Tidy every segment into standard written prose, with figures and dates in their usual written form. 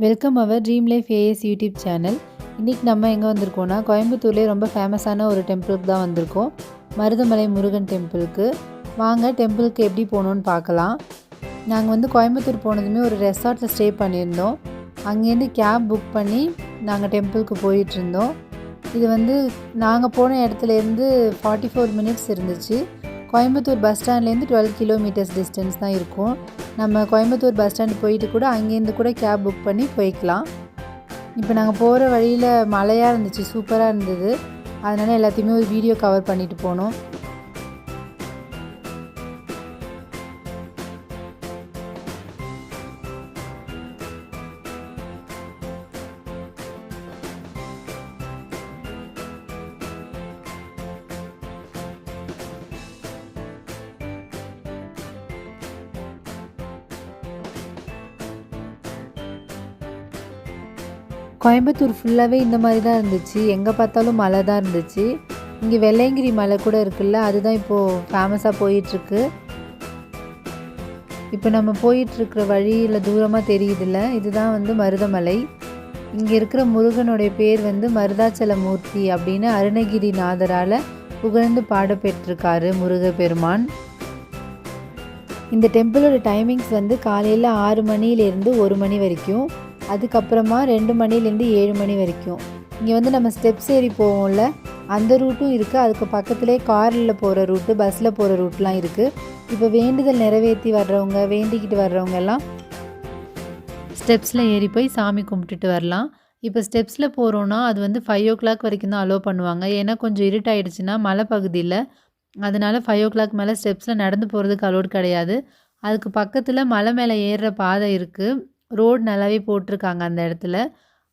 Welcome our dream life AS YouTube channel. இன்றைக்கி நம்ம எங்கே வந்திருக்கோன்னா, கோயம்புத்தூர்லேயே ரொம்ப ஃபேமஸான ஒரு டெம்பிளுக்கு தான் வந்திருக்கோம். மருதமலை முருகன் டெம்பிளுக்கு. வாங்க டெம்பிளுக்கு எப்படி போகணுன்னு பார்க்கலாம். நாங்கள் கோயம்புத்தூர் போனதுமே ஒரு ரெசார்ட்டில் ஸ்டே பண்ணியிருந்தோம். அங்கேருந்து கேப் புக் பண்ணி நாங்கள் டெம்பிளுக்கு போயிட்டுருந்தோம். இது நாங்கள் போன இடத்துலேருந்து 44 மினிட்ஸ் இருந்துச்சு. கோயம்புத்தூர் பஸ் ஸ்டாண்ட்லேருந்து 12 கிலோமீட்டர்ஸ் டிஸ்டன்ஸ் தான் இருக்கும். நம்ம கோயம்புத்தூர் பஸ் ஸ்டாண்டு போயிட்டு கூட அங்கேருந்து கூட கேப் புக் பண்ணி போய்க்கலாம். இப்போ நாங்கள் போகிற வழியில் மழையாக இருந்துச்சு, சூப்பராக இருந்தது. அதனால் எல்லாத்தையுமே ஒரு வீடியோ கவர் பண்ணிட்டு போனோம். கோயம்புத்தூர் ஃபுல்லாகவே இந்த மாதிரி தான் இருந்துச்சு. எங்கே பார்த்தாலும் மலை தான் இருந்துச்சு. இங்கே வெள்ளையங்கிரி மலை கூட இருக்குல்ல, அதுதான் இப்போது ஃபேமஸாக போயிட்டுருக்கு. இப்போ நம்ம போயிட்டுருக்கிற வழியில் தூரமாக தெரியுதுல்ல, இதுதான் மருதமலை. இங்கே இருக்கிற முருகனுடைய பேர் மருதாச்சல மூர்த்தி அப்படின்னு அருணகிரிநாதரால் புகழ்ந்து பாடப்பெற்றிருக்காரு முருகப்பெருமான். இந்த டெம்பிளோட டைமிங்ஸ் காலையில் 6 மணிலேருந்து 1 மணி வரைக்கும், அதுக்கப்புறமா 2 மணிலேருந்து 7 மணி வரைக்கும். இங்கே நம்ம ஸ்டெப்ஸ் ஏறி போவோம்ல, அந்த ரூட்டும் இருக்குது. அதுக்கு பக்கத்துலேயே காரில் போகிற ரூட்டு, பஸ்ஸில் போகிற ரூட்லாம் இருக்குது. இப்போ வேண்டுதல் நிறைவேற்றி வர்றவங்க, வேண்டிக்கிட்டு வர்றவங்க எல்லாம் ஸ்டெப்ஸில் ஏறி போய் சாமி கும்பிட்டுட்டு வரலாம். இப்போ ஸ்டெப்ஸில் போகிறோன்னா அது 5 o'clock வரைக்கும் தான் அலோவ் பண்ணுவாங்க. ஏன்னா கொஞ்சம் இருட்டாயிடுச்சுன்னா மலை பகுதியில், அதனால் 5 o'clock மேலே ஸ்டெப்ஸில் நடந்து போகிறதுக்கு அலோட் கிடையாது. அதுக்கு பக்கத்தில் மலை மேலே ஏறுற பாதை இருக்குது. ரோடு நல்லாவே போட்டிருக்காங்க அந்த இடத்துல.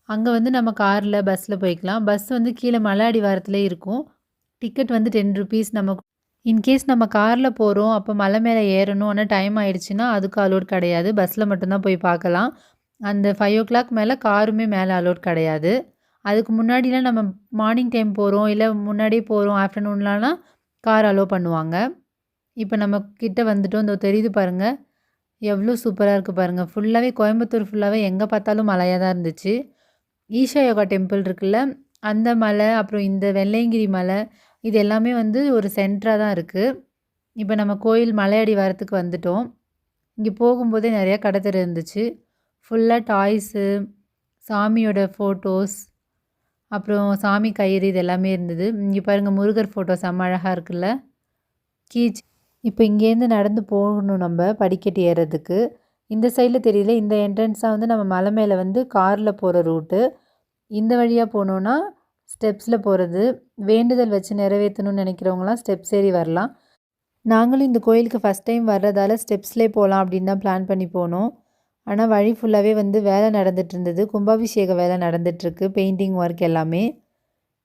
அங்கே நம்ம காரில் பஸ்ஸில் போய்க்கலாம். பஸ் கீழே மலை அடிவாரத்திலே இருக்கும். Ticket 10 rupees. இன்கேஸ் நம்ம காரில் போகிறோம், அப்போ மலை மேலே ஏறணும், ஆனால் டைம் ஆகிடுச்சின்னா அதுக்கு அலோட் கிடையாது. பஸ்ஸில் மட்டும்தான் போய் பார்க்கலாம். அந்த 5 o'clock மேலே காருமே மேலே அலோட் கிடையாது. அதுக்கு முன்னாடிலாம் நம்ம மார்னிங் டைம் போகிறோம், இல்லை முன்னாடியே போகிறோம் ஆஃப்டர்நூன்லாம் கார் அலோவ் பண்ணுவாங்க. இப்போ நம்ம கிட்ட வந்துட்டோம். இந்த தெரியுது பாருங்கள், எவ்வளோ சூப்பராக இருக்குது பாருங்கள். ஃபுல்லாகவே கோயம்புத்தூர் ஃபுல்லாகவே எங்கே பார்த்தாலும் மலையாக தான் இருந்துச்சு. ஈஷா யோகா டெம்பிள் இருக்குல்ல, அந்த மலை, அப்புறம் இந்த வெள்ளையங்கிரி மலை, இது எல்லாமே ஒரு சென்டராக தான் இருக்குது. இப்போ நம்ம கோயில் மலையடி வாரத்துக்கு வந்துட்டோம். இங்கே போகும்போதே நிறையா கடத்தெரு இருந்துச்சு. ஃபுல்லாக டாய்ஸு, சாமியோட ஃபோட்டோஸ், அப்புறம் சாமி கயிறு, இது எல்லாமே இருந்தது. இங்கே பாருங்கள், முருகர் ஃபோட்டோ செம்ம அழகாக இருக்குல்ல. கீச் இப்போ இங்கேருந்து நடந்து போகணும் நம்ம படிக்கட்டு ஏறுறதுக்கு. இந்த சைடில் தெரியல, இந்த என்ட்ரன்ஸாக நம்ம மலை மேலே காரில் போகிற ரூட்டு. இந்த வழியாக போனோன்னா ஸ்டெப்ஸில் போகிறது. வேண்டுதல் வச்சு நிறைவேற்றணும்னு நினைக்கிறவங்களாம் ஸ்டெப்ஸ் ஏறி வரலாம். நாங்களும் இந்த கோயிலுக்கு ஃபஸ்ட் டைம் வர்றதால ஸ்டெப்ஸ்லேயே போகலாம் அப்படின்னு தான் பிளான் பண்ணி போனோம். ஆனால் வழி ஃபுல்லாகவே வேலை நடந்துகிட்டு இருந்தது. கும்பாபிஷேக வேலை நடந்துகிட்ருக்கு, பெயிண்டிங் ஒர்க் எல்லாமே.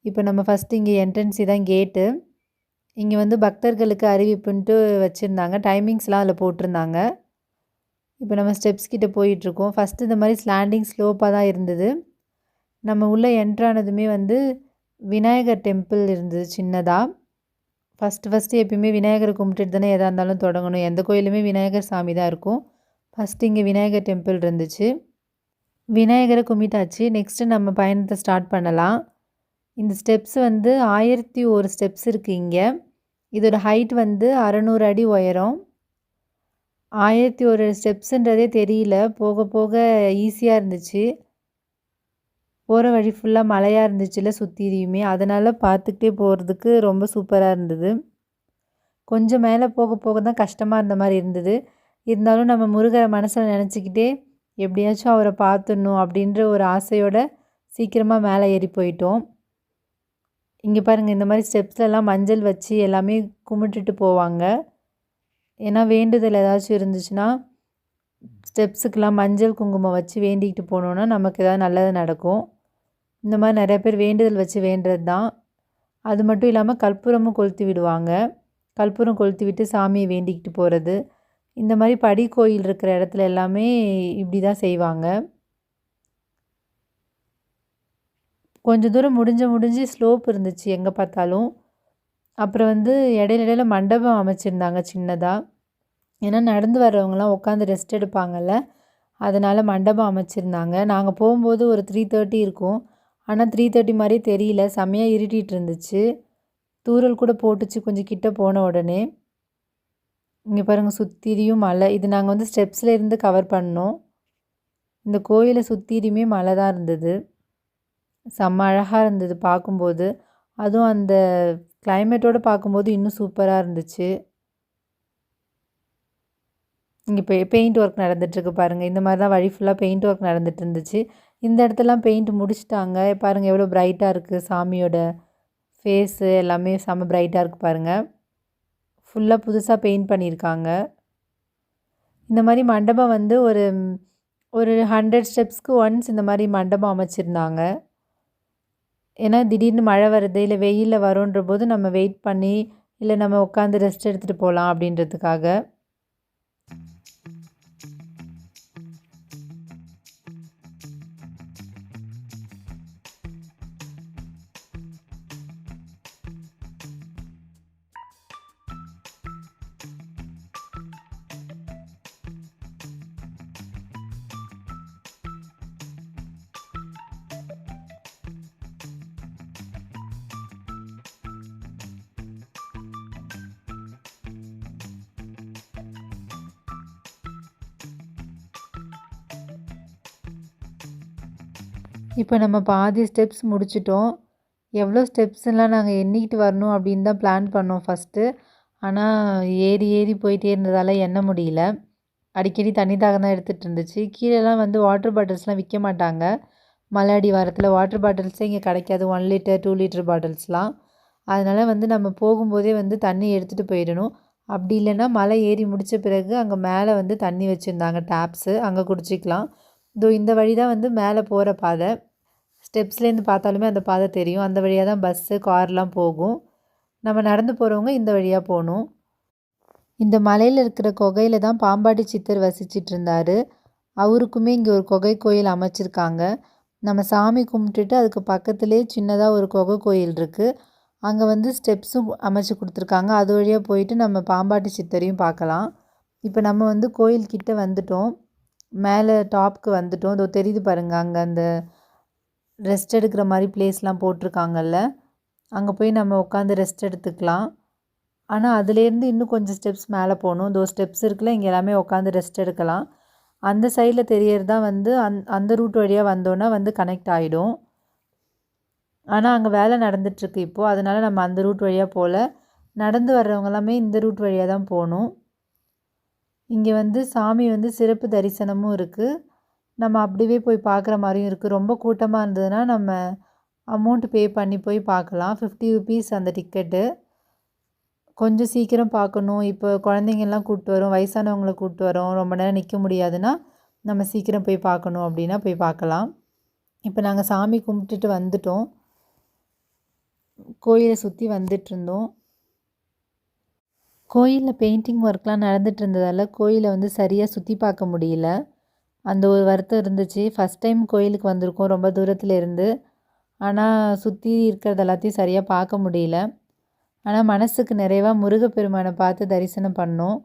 இப்போ நம்ம ஃபஸ்ட்டு இங்கே என்ட்ரன்ஸ் தான் கேட்டு. இங்கே பக்தர்களுக்கு அறிவிப்புன்ட்டு வச்சுருந்தாங்க. டைமிங்ஸ்லாம் அதில் போட்டிருந்தாங்க. இப்போ நம்ம ஸ்டெப்ஸ் கிட்டே போயிட்டுருக்கோம். ஃபஸ்ட்டு இந்த மாதிரி ஸ்லாண்டிங் ஸ்லோப்பாக தான் இருந்தது. நம்ம உள்ளே என்ட்ரானதுமே விநாயகர் டெம்பிள் இருந்தது சின்னதாக. ஃபஸ்ட்டு எப்பயுமே விநாயகரை கும்பிட்டுட்டு தானே எதாக இருந்தாலும் தொடங்கணும். எந்த கோயிலுமே விநாயகர் சாமி தான் இருக்கும். ஃபஸ்ட்டு இங்கே விநாயகர் டெம்பிள் இருந்துச்சு. விநாயகரை கும்பிட்டாச்சு. நெக்ஸ்ட்டு நம்ம பயணத்தை ஸ்டார்ட் பண்ணலாம். இந்த ஸ்டெப்ஸ் 1001 ஸ்டெப்ஸ் இருக்குது இங்கே. இதோட ஹைட் 600 அடி உயரம். 1001 ஸ்டெப்ஸுன்றதே தெரியல, போக போக ஈஸியாக இருந்துச்சு. போகிற வழி ஃபுல்லாக மலையாக இருந்துச்சுல சுற்றியுமே, அதனால் பார்த்துக்கிட்டே போகிறதுக்கு ரொம்ப சூப்பராக இருந்தது. கொஞ்சம் மேலே போக போக தான் கஷ்டமாக இருந்த மாதிரி இருந்தது. இருந்தாலும் நம்ம முருகரை மனசில் நினச்சிக்கிட்டே எப்படியாச்சும் அவரை பார்த்துடணும் அப்படின்ற ஒரு ஆசையோடு சீக்கிரமாக மேலே ஏறி போயிட்டோம். இங்கே பாருங்கள், இந்த மாதிரி ஸ்டெப்ஸ்லலாம் மஞ்சள் வச்சு எல்லாமே கும்பிட்டுட்டு போவாங்க. ஏன்னா வேண்டுதல் ஏதாச்சும் இருந்துச்சுன்னா ஸ்டெப்ஸுக்கெலாம் மஞ்சள் குங்குமம் வச்சு வேண்டிக்கிட்டு போனோன்னா நமக்கு ஏதாவது நல்லது நடக்கும். இந்த மாதிரி நிறைய பேர் வேண்டுதல் வச்சு வேண்டுறது தான். அது மட்டும் இல்லாமல் கற்பூரமும் கொளுத்தி விடுவாங்க. கற்பூரம் கொளுத்தி விட்டு சாமியை வேண்டிக்கிட்டு போகிறது. இந்த மாதிரி படி கோயில் இருக்கிற இடத்துல எல்லாமே இப்படி தான் செய்வாங்க. கொஞ்சம் தூரம் முடிஞ்சு ஸ்லோப் இருந்துச்சு எங்கே பார்த்தாலும். அப்புறம் இடையில மண்டபம் அமைச்சிருந்தாங்க சின்னதாக. ஏன்னா நடந்து வர்றவங்கலாம் உட்காந்து ரெஸ்ட் எடுப்பாங்கள்ல, அதனால் மண்டபம் அமைச்சிருந்தாங்க. நாங்கள் போகும்போது ஒரு 3:30 இருக்கும். ஆனால் 3:30 மாதிரியே தெரியல, செம்மையாக இருட்டிகிட்டு இருந்துச்சு. தூறல் கூட போட்டுச்சு கொஞ்சம் கிட்ட போன உடனே. இங்கே பாருங்கள் சுற்றியும் மலை. இது நாங்கள் வந்து ஸ்டெப்ஸில் இருந்து கவர் பண்ணோம். இந்த கோயிலை சுற்றியுமே மலை தான் இருந்தது. செம்ம அழகாக இருந்தது பார்க்கும்போது. அதுவும் அந்த கிளைமேட்டோடு பார்க்கும்போது இன்னும் சூப்பராக இருந்துச்சு. இங்கே பெயிண்ட் ஒர்க் நடந்துகிட்ருக்கு பாருங்கள். இந்த மாதிரி தான் வழி ஃபுல்லாக பெயிண்ட் ஒர்க் நடந்துகிட்டு இருந்துச்சு. இந்த இடத்துலலாம் பெயிண்ட் முடிச்சிட்டாங்க. பாருங்கள் எவ்வளோ பிரைட்டாக இருக்குது, சாமியோட ஃபேஸு எல்லாமே செம்ம பிரைட்டாக இருக்குது பாருங்கள். ஃபுல்லாக புதுசாக பெயிண்ட் பண்ணியிருக்காங்க. இந்த மாதிரி மண்டபம் வந்து ஒரு 100 ஸ்டெப்ஸ்க்கு ஒன்ஸ் இந்த மாதிரி மண்டபம் அமைச்சிருந்தாங்க. ஏன்னா திடீர்னு மழை வருது இல்லை வெயிலில் வரோன்ற போது நம்ம வெயிட் பண்ணி இல்லை நம்ம உட்காந்து ரெஸ்ட் எடுத்துகிட்டு போகலாம் அப்படின்றதுக்காக. இப்போ நம்ம பாதி ஸ்டெப்ஸ் முடிச்சிட்டோம். எவ்வளோ ஸ்டெப்ஸ்லாம் நாங்கள் எண்ணிக்கிட்டு வரணும் அப்படின்னு தான் பிளான் பண்ணோம் ஃபஸ்ட்டு. ஆனால் ஏறி போயிட்டே இருந்ததால் எண்ண முடியல. அடிக்கடி தண்ணி தாகம் தான் எடுத்துகிட்டு இருந்துச்சு. கீழேலாம் வந்து வாட்டர் பாட்டில்ஸ்லாம் விற்க மாட்டாங்க. மலை அடிவாரத்தில் வாட்டர் பாட்டில்ஸே இங்கே கிடைக்காது. 1 லிட்டர் 2 லிட்டர் பாட்டில்ஸ்லாம். அதனால் வந்து நம்ம போகும்போதே வந்து தண்ணி எடுத்துகிட்டு போயிடணும். அப்படி இல்லைன்னா மலை ஏறி முடித்த பிறகு அங்கே மேலே வந்து தண்ணி வச்சுருந்தாங்க டேப்ஸு, அங்கே குடிச்சிக்கலாம். இந்த வழி தான் வந்து மேலே போகிற பாதை. ஸ்டெப்ஸ்லேருந்து பார்த்தாலுமே அந்த பாதை தெரியும். அந்த வழியாக தான் பஸ்ஸு கார்லாம் போகும். நம்ம நடந்து போகிறவங்க இந்த வழியாக போகணும். இந்த மலையில் இருக்கிற குகையில் தான் பாம்பாட்டி சித்தர் வசிச்சிட்டு இருந்தார். அவருக்குமே இங்கே ஒரு குகை கோயில் அமைச்சிருக்காங்க. நம்ம சாமி கும்பிட்டுட்டு அதுக்கு பக்கத்துலேயே சின்னதாக ஒரு குகை கோயில் இருக்குது. அங்கே வந்து ஸ்டெப்ஸும் அமைச்சு கொடுத்துருக்காங்க. அது வழியாக போயிட்டு நம்ம பாம்பாட்டி சித்தரையும் பார்க்கலாம். இப்போ நம்ம வந்து கோயில்கிட்ட வந்துட்டோம். மேலே டாப்க்கு வந்துட்டோம். இதோ தெரியுது பாருங்கள், அங்கே அந்த ரெஸ்ட் எடுக்கிற மாதிரி பிளேஸ்லாம் போட்டிருக்காங்கல்ல, அங்கே போய் நம்ம உட்காந்து ரெஸ்ட் எடுத்துக்கலாம். ஆனால் அதுலேருந்து இன்னும் கொஞ்சம் ஸ்டெப்ஸ் மேலே போகணும். ஸ்டெப்ஸ் இருக்குல்ல, இங்கே எல்லாமே உட்காந்து ரெஸ்ட் எடுக்கலாம். அந்த சைடில் தெரியறது தான் வந்து அந்த ரூட் வழியாக வந்தோன்னா வந்து கனெக்ட் ஆகிடும். ஆனால் அங்கே வேலை நடந்துகிட்ருக்கு இப்போது. அதனால் நம்ம அந்த ரூட் வழியாக போகல. நடந்து வர்றவங்க எல்லாமே இந்த ரூட் வழியாக தான் போகணும். இங்கே வந்து சாமி வந்து சிறப்பு தரிசனமும் இருக்குது. நம்ம அப்படியே போய் பார்க்குற மாதிரியும் இருக்குது. ரொம்ப கூட்டமாக இருந்ததுன்னா நம்ம அமௌண்ட் பே பண்ணி போய் பார்க்கலாம். 50 ருபீஸ் அந்த டிக்கெட்டு. கொஞ்சம் சீக்கிரம் பார்க்கணும், இப்போ குழந்தைங்கள்லாம் கூப்பிட்டு வரோம், வயசானவங்களை கூப்பிட்டு வரோம், ரொம்ப நேரம் நிற்க முடியாதுன்னா நம்ம சீக்கிரம் போய் பார்க்கணும் அப்படின்னா போய் பார்க்கலாம். இப்போ நாங்கள் சாமி கும்பிட்டுட்டு வந்துட்டோம். கோயிலை சுற்றி வந்துட்டுருந்தோம். கோயிலில் பெயிண்டிங் ஒர்க்லாம் நடந்துகிட்டு இருந்ததால் கோயிலை வந்து சரியாக சுற்றி பார்க்க முடியல. அந்த ஒரு வருத்தம் இருந்துச்சு. ஃபஸ்ட் டைம் கோயிலுக்கு வந்திருக்கோம் ரொம்ப தூரத்தில் இருந்து. ஆனால் சுற்றி இருக்கிறது எல்லாத்தையும் சரியாக பார்க்க முடியல. ஆனால் மனசுக்கு நிறைவாக முருகப்பெருமானை பார்த்து தரிசனம் பண்ணோம்.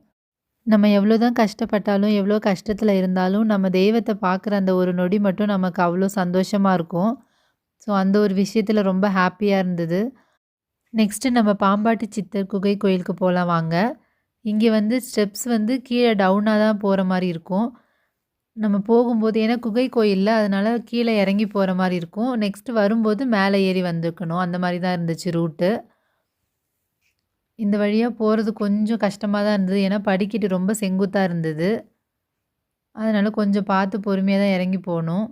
நம்ம எவ்வளோ தான் கஷ்டப்பட்டாலும் எவ்வளோ கஷ்டத்தில் இருந்தாலும் நம்ம தெய்வத்தை பார்க்குற அந்த ஒரு நொடி மட்டும் நமக்கு அவ்வளோ சந்தோஷமாக இருக்கும். ஸோ அந்த ஒரு விஷயத்தில் ரொம்ப ஹாப்பியாக இருந்தது. நெக்ஸ்ட்டு நம்ம பாம்பாட்டி சித்தர் குகை கோயிலுக்கு போகலாம் வாங்க. இங்கே வந்து ஸ்டெப்ஸ் வந்து கீழே டவுனாக தான் போகிற மாதிரி இருக்கும். நம்ம போகும்போது ஏன்னா குகை கோயிலில் அதனால் கீழே இறங்கி போகிற மாதிரி இருக்கும். நெக்ஸ்ட்டு வரும்போது மேலே ஏறி வந்துக்கணும். அந்த மாதிரி தான் இருந்துச்சு ரூட்டு. இந்த வழியாக போகிறது கொஞ்சம் கஷ்டமாக தான் இருந்தது. ஏன்னா படிக்கட்டு ரொம்ப செங்குத்தாக இருந்தது. அதனால் கொஞ்சம் பார்த்து பொறுமையாக தான் இறங்கி போகணும்.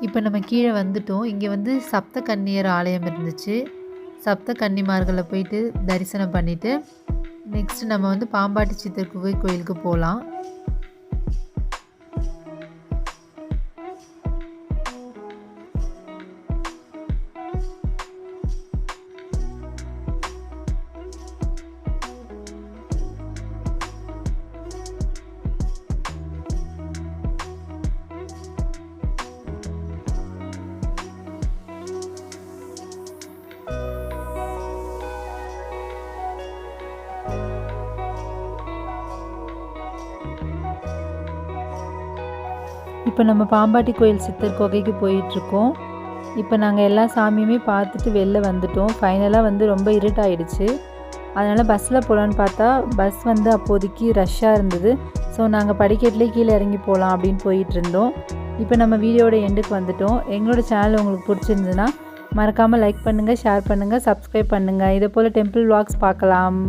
இப்போ நம்ம கீழே வந்துட்டோம். இங்கே வந்து சப்த கன்னியர் ஆலயம் இருந்துச்சு. சப்த கன்னிமார்களை போயிட்டு தரிசனம் பண்ணிவிட்டு நெக்ஸ்ட்டு நம்ம வந்து பாம்பாட்டி சித்தர் குகை கோயிலுக்கு போகலாம். இப்போ நம்ம பாம்பாட்டி கோயில் சித்தர் குகைக்கு போயிட்டுருக்கோம். இப்போ நாங்கள் எல்லா சாமியுமே பார்த்துட்டு வெளில வந்துட்டோம். ஃபைனலாக வந்து ரொம்ப இருட்டாயிடுச்சு. அதனால் பஸ்ஸில் போகலான்னு பார்த்தா பஸ் வந்து அப்போதைக்கு ரஷ்ஷாக இருந்தது. ஸோ நாங்கள் படிக்கட்டிலே கீழே இறங்கி போகலாம் அப்படின்னு போயிட்டு இருந்தோம். இப்போ நம்ம வீடியோட எண்டுக்கு வந்துட்டோம். எங்களோட சேனல் உங்களுக்கு பிடிச்சிருந்ததுன்னா மறக்காமல் லைக் பண்ணுங்கள், ஷேர் பண்ணுங்கள், சப்ஸ்கிரைப் பண்ணுங்கள். இதே போல் டெம்பிள் vlogs பார்க்கலாம்.